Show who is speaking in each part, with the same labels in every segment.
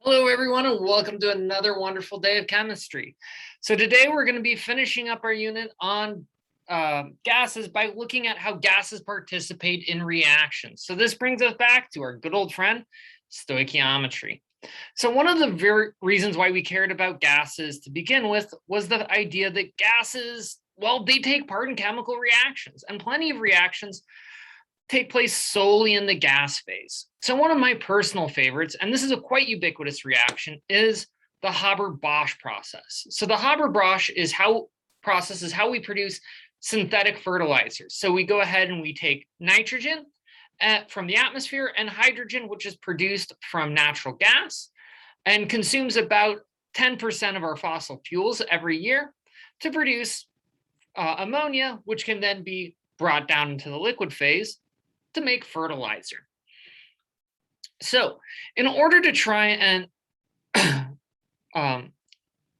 Speaker 1: Hello, everyone, and welcome to another wonderful day of chemistry. So today we're going to be finishing up our unit on gases by looking at how gases participate in reactions. So this brings us back to our good old friend, stoichiometry. So one of the very reasons why we cared about gases to begin with was the idea that gases, well, they take part in chemical reactions, and plenty of reactions take place solely in the gas phase. So one of my personal favorites, and this is a quite ubiquitous reaction, is the Haber-Bosch process. So the Haber-Bosch process is how we produce synthetic fertilizers. So we go ahead and we take nitrogen from the atmosphere and hydrogen, which is produced from natural gas and consumes about 10% of our fossil fuels every year to produce ammonia, which can then be brought down into the liquid phase to make fertilizer. So in order to try and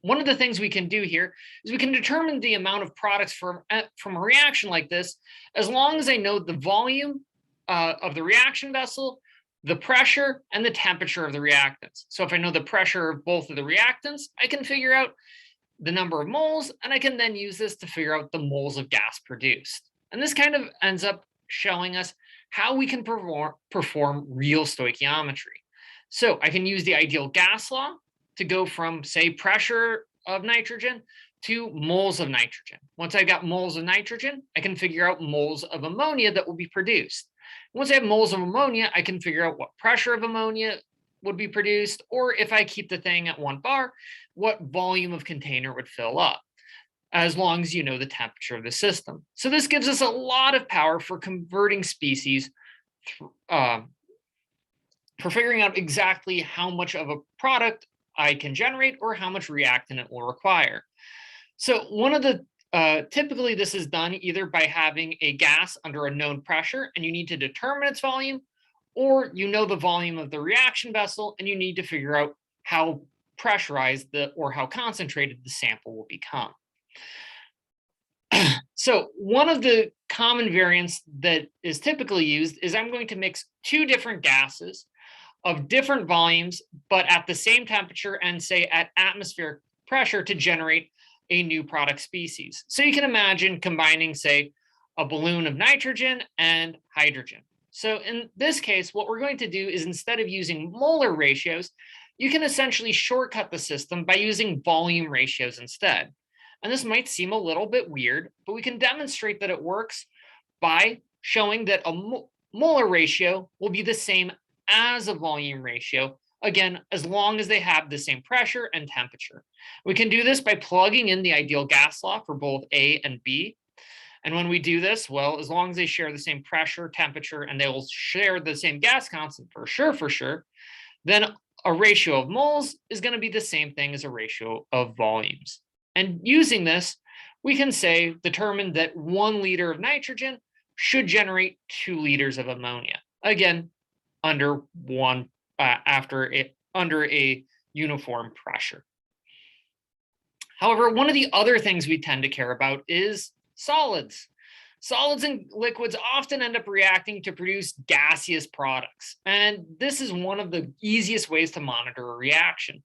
Speaker 1: one of the things we can do here is we can determine the amount of products from a reaction like this, as long as I know the volume of the reaction vessel, the pressure, and the temperature of the reactants. So if I know the pressure of both of the reactants, I can figure out the number of moles, and I can then use this to figure out the moles of gas produced. And this kind of ends up showing us how we can perform real stoichiometry. So I can use the ideal gas law to go from, say, pressure of nitrogen to moles of nitrogen. Once I got moles of nitrogen, I can figure out moles of ammonia that will be produced. Once I have moles of ammonia, I can figure out what pressure of ammonia would be produced, or if I keep the thing at 1 bar, what volume of container would fill up, as long as you know the temperature of the system. So this gives us a lot of power for converting species, for figuring out exactly how much of a product I can generate or how much reactant it will require. So one of the typically this is done either by having a gas under a known pressure and you need to determine its volume, or you know the volume of the reaction vessel and you need to figure out how pressurized or how concentrated the sample will become. So one of the common variants that is typically used is I'm going to mix 2 different gases of different volumes, but at the same temperature and say at atmospheric pressure to generate a new product species. So you can imagine combining, say, a balloon of nitrogen and hydrogen. So in this case, what we're going to do is instead of using molar ratios, you can essentially shortcut the system by using volume ratios instead. And this might seem a little bit weird, but we can demonstrate that it works by showing that a molar ratio will be the same as a volume ratio, again, as long as they have the same pressure and temperature. We can do this by plugging in the ideal gas law for both A and B. And when we do this, well, as long as they share the same pressure, temperature, and they will share the same gas constant for sure, then a ratio of moles is going to be the same thing as a ratio of volumes. And using this, we can say, determine that 1 liter of nitrogen should generate 2 liters of ammonia. Again, under a uniform pressure. However, one of the other things we tend to care about is solids. Solids and liquids often end up reacting to produce gaseous products. And this is one of the easiest ways to monitor a reaction.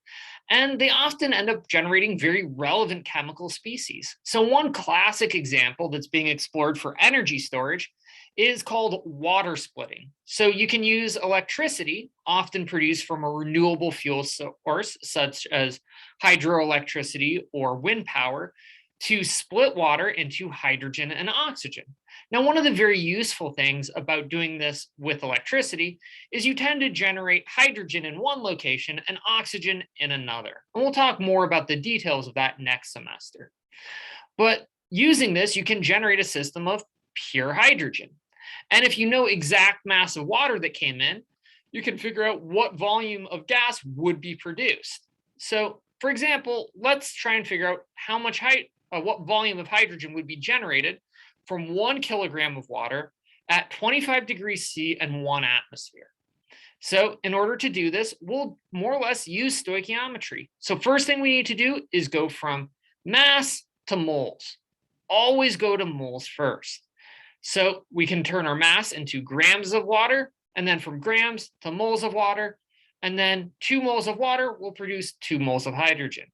Speaker 1: And they often end up generating very relevant chemical species. So one classic example that's being explored for energy storage is called water splitting. So you can use electricity, often produced from a renewable fuel source, such as hydroelectricity or wind power, to split water into hydrogen and oxygen. Now, one of the very useful things about doing this with electricity is you tend to generate hydrogen in one location and oxygen in another. And we'll talk more about the details of that next semester. But using this, you can generate a system of pure hydrogen. And if you know exact mass of water that came in, you can figure out what volume of gas would be produced. So, for example, let's try and figure out how much what volume of hydrogen would be generated from 1 kilogram of water at 25 degrees C and 1 atmosphere. So in order to do this, we'll more or less use stoichiometry. So first thing we need to do is go from mass to moles. Always go to moles first. So we can turn our mass into grams of water, and then from grams to moles of water, And then 2 moles of water will produce 2 moles of hydrogen.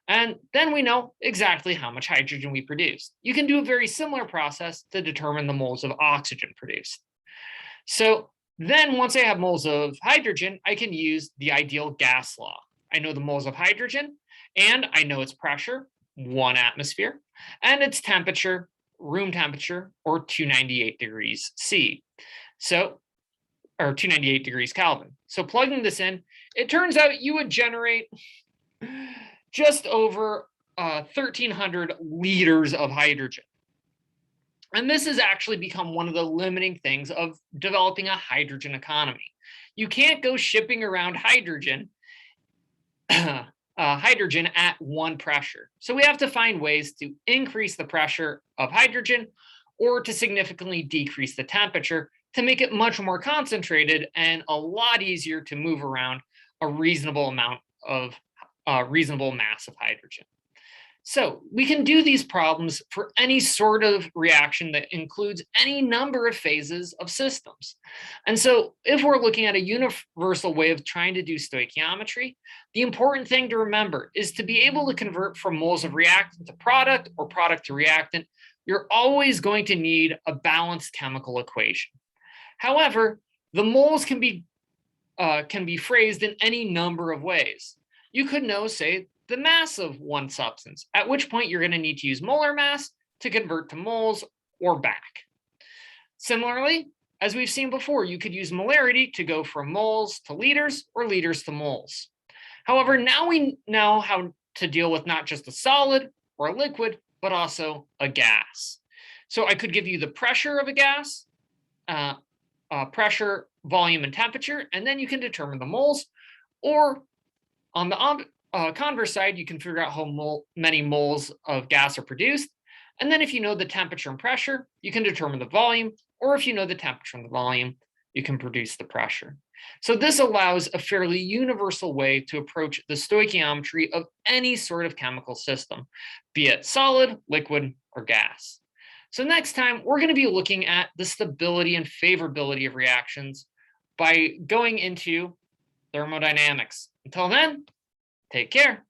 Speaker 1: And then we know exactly how much hydrogen we produced. You can do a very similar process to determine the moles of oxygen produced. So then once I have moles of hydrogen, I can use the ideal gas law. I know the moles of hydrogen, and I know its pressure, 1 atmosphere, and its temperature, room temperature, or 298 degrees C. So, or 298 degrees Kelvin. So plugging this in, it turns out you would generate just over 1,300 liters of hydrogen. And this has actually become one of the limiting things of developing a hydrogen economy. You can't go shipping around hydrogen, hydrogen at one pressure. So we have to find ways to increase the pressure of hydrogen or to significantly decrease the temperature to make it much more concentrated and a lot easier to move around a reasonable amount of reasonable mass of hydrogen. So we can do these problems for any sort of reaction that includes any number of phases of systems. And so if we're looking at a universal way of trying to do stoichiometry, the important thing to remember is to be able to convert from moles of reactant to product or product to reactant, you're always going to need a balanced chemical equation. However, the moles can be phrased in any number of ways. You could know, say, the mass of one substance, at which point you're going to need to use molar mass to convert to moles or back. Similarly, as we've seen before, you could use molarity to go from moles to liters or liters to moles. However, now we know how to deal with not just a solid or a liquid, but also a gas. So I could give you the pressure of a gas, pressure, volume, and temperature, and then you can determine the moles. Or on the converse side, you can figure out how many moles of gas are produced. And then if you know the temperature and pressure, you can determine the volume. Or if you know the temperature and the volume, you can produce the pressure. So this allows a fairly universal way to approach the stoichiometry of any sort of chemical system, be it solid, liquid, or gas. So next time, we're going to be looking at the stability and favorability of reactions by going into thermodynamics. Until then, take care.